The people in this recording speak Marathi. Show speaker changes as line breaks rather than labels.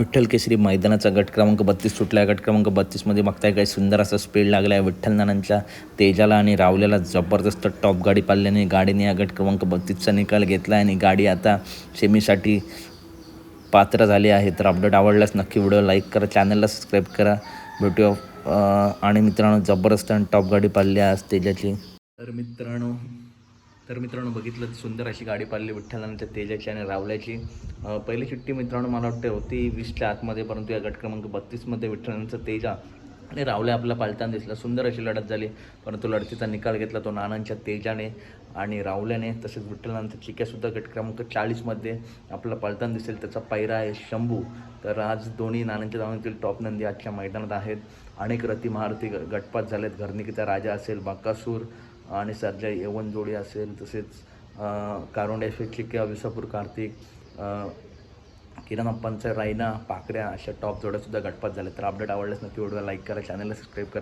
विठ्ठल केसरी मैदानाचा गट क्रमांक 32 सुटला आहे. गट क्रमांक 32मध्ये बघताय काय सुंदर असा स्पीड लागला आहे विठ्ठल नानांच्या तेजाला आणि रावल्याला. जबरदस्त टॉप गाडी पाळल्याने गाडीने या गट क्रमांक 32चा निकाल घेतला आणि गाडी आता सेमीसाठी पात्र झाली आहे. तर अपडेट आवडल्यास नक्की व्हिडिओ लाईक करा, चॅनलला सबस्क्राईब करा. भेटूया आणि मित्रांनो जबरदस्त आणि टॉप गाडी पाळली आज तेजाची. तर मित्रांनो बघितलं सुंदर अशी गाडी पाळली विठ्ठलांच्या तेजाची आणि रावल्याची. पहिली चिठ्ठी मित्रांनो मला वाटते होती 20च्या आतमध्ये, परंतु या गट क्रमांक 32मध्ये विठ्ठलांचा तेजा आणि रावल्या आपला पाळताना दिसला. सुंदर अशी लढत झाली, परंतु लढतीचा निकाल घेतला तो नानांच्या तेजाने आणि रावल्याने. तसेच विठ्ठलांचा चिक्यासुद्धा गट क्रमांक 40मध्ये आपला पाळताना दिसेल. त्याचा पायरा आहे शंभू. तर आज दोन्ही नानांच्या दावणीतील टॉप नंदी आजच्या मैदानात आहेत. अनेक रथी महारथी गटपात झालेत. घरणिकीचा राजा असेल, बाकासूर आणि सर्जा यवन जोडी असेल, तसेच कारोंड्या चिक्या, विसापूर कार्तिक, किरण अप्पांचा रायना, पाकऱ्या अशा टॉप जोड्यासुद्धा गटपात झाल्या. तर अपडेट आवडल्यास नक्की व्हिडिओ लाईक करा, चॅनलला सबस्क्राईब करा.